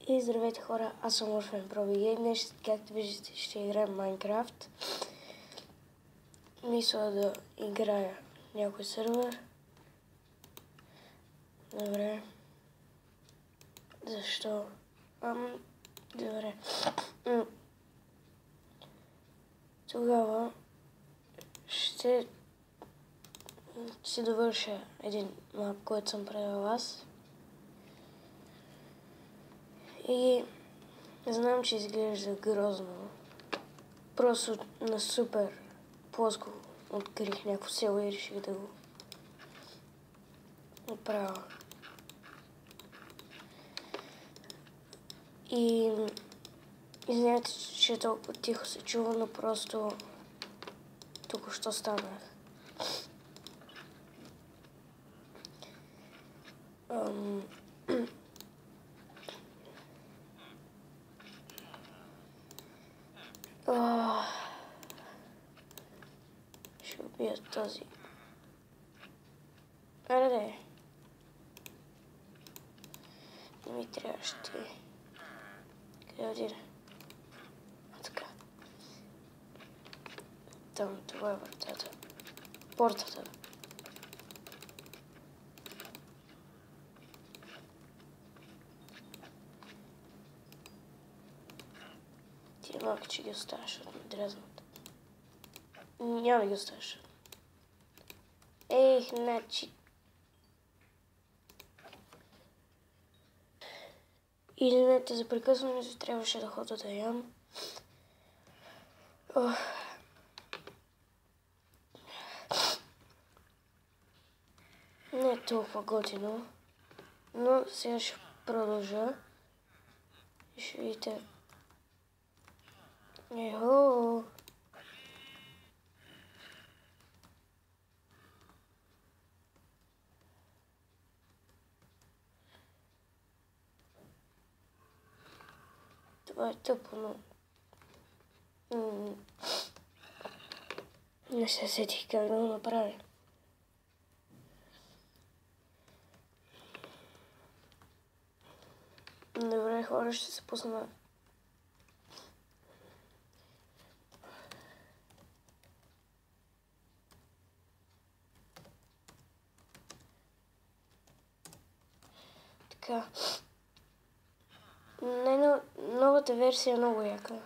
И здравейте хора, аз съм Orphan Pro и днес, както виждате, ще играем Майнкрафт. Мисля да играя някой сервер. Добре. Защо? Добре. Тогава ще си довърша един мап, който съм правил аз. И знам, че изглежда грозно. Просто на супер плоско открих някакво село и реших да го направя. И извинявайте, че толкова тихо се чува, но просто току-що станах. Ще убия този. Аре, не ми трябваше ти. Къде отиде? Така. Там, това е вратата. Портата. Тия малки, че ги оставаш от надрезнат. Няма да ги оставаш. Ех, значи. Извинете за прекъсването, трябваше да ходя да ям. Не е толкова готино, но сега ще продължа и ще видите. Ехо! Това е тъпо, но не се сетих как да го направя. Добре, хора, ще се пусна. Така. Новата версия е много яка.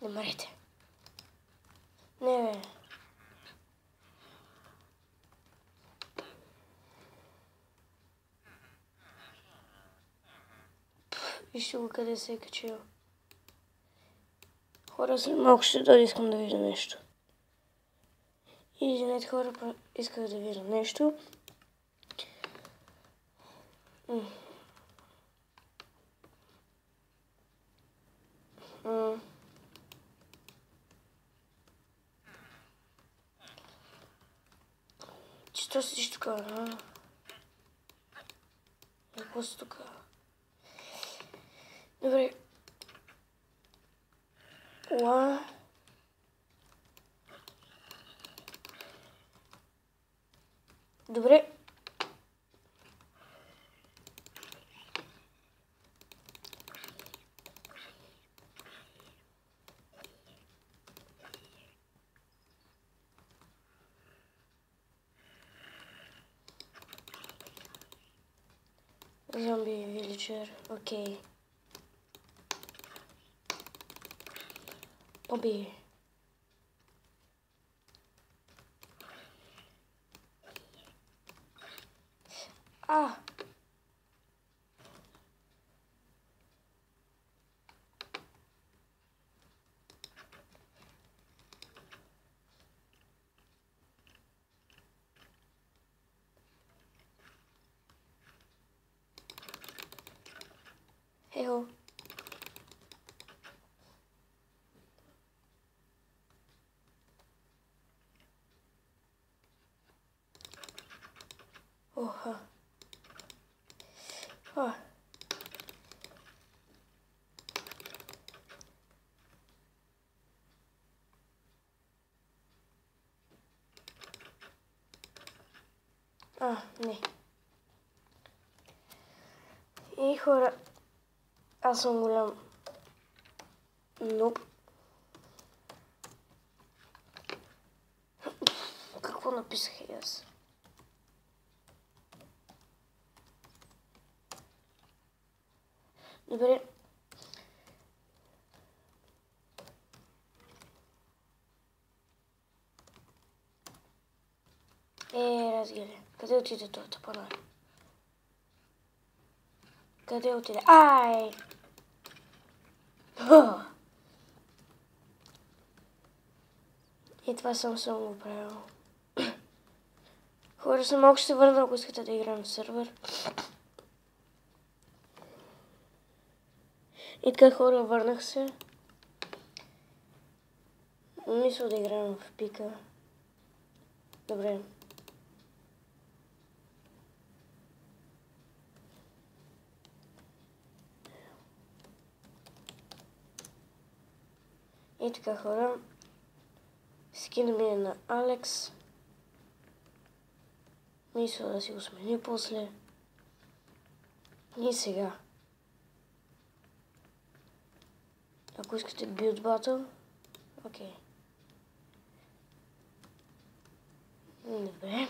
Не мърете. Не, бе. Вижте го къде се е качил. Хора, след малко ще дойде, искам да видя нещо. Извинете, хора, исках да видя нещо. Що си тук, а? Какво си тук? Добре. Уа. Добре. Зомби виличер, окей. Оби. Хей-хо. Оха. Не. хора, аз съм голям нуб. Какво написах и аз? Добре. Разгледай. Къде отиде този тапанар? Къде отиде? Ай! И това съм го правил. Хора, съм малко ще се върна, ако искате да играем в сервер. И така, хора, върнах се. Мисля да играем в пика. Добре. И така, хора. Скина ми е на Алекс. Мисля да си го смени после. И сега. Ако искате Build Battle. Окей. Добре.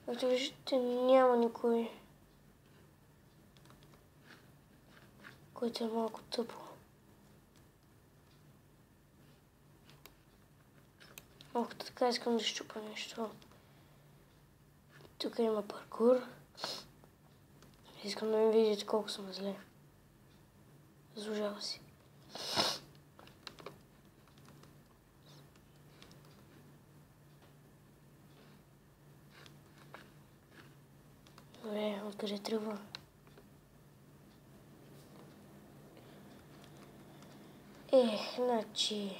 Както виждате, няма никой, който е малко тъпо. Ох, така искам да щупа нещо. Тук има паркур. Искам да ми видите колко съм зле. Заслужава си. Добре, откъде тръгва? Значи...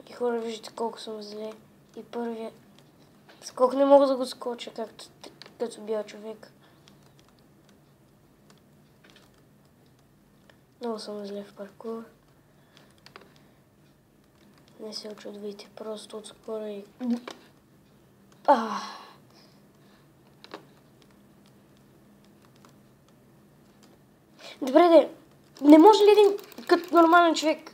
И хора, виждате колко съм зле. И първия... Скок не мога да го скоча, като бял човек. Много съм зле в паркур. Не се очудвайте, просто отскоро и... Добре, де, не може ли един като нормален човек?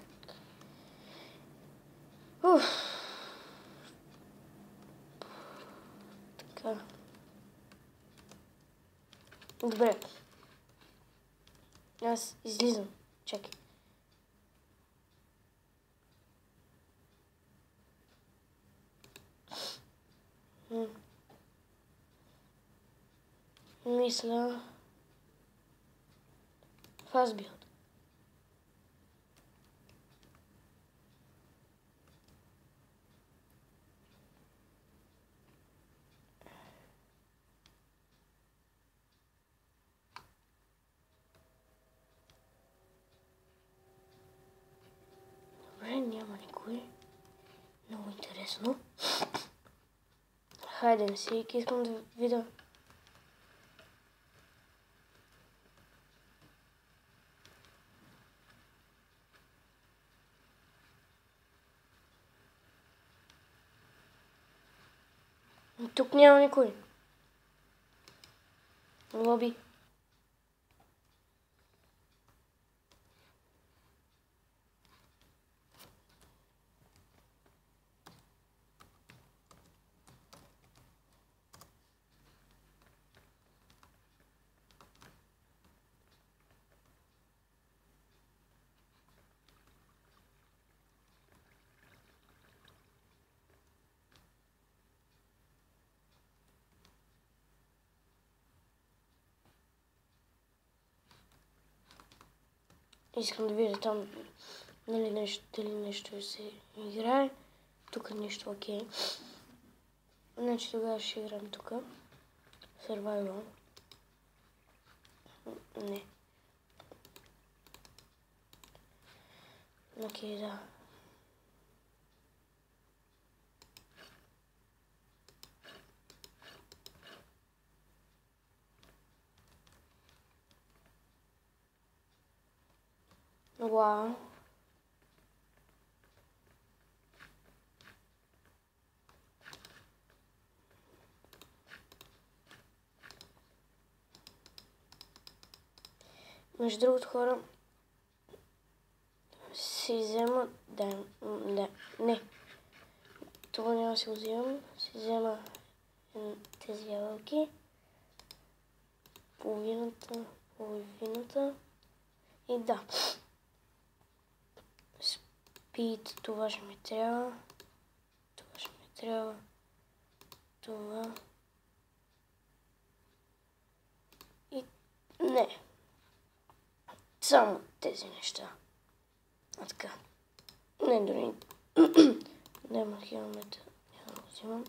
Така. Добре. Аз излизам. Чакай. Мисля... Fast build. Добре, няма никой. Много интересно. Хайде, всеки искам да видя. Тук няма никой. Лоби. Искам да видя там дали нещо се играе. Тук нещо окей. Значи тогава ще играем тук. Survival. Не. Окей, да. Вау. Между другото, хора, си взема... Не. Това няма да си го вземам. Си взема тези ябълки. Половината. И да. Спит, това ще ми трябва. Това. И не. Само тези неща. А така. Не, дори няма километър. Няма да взимам.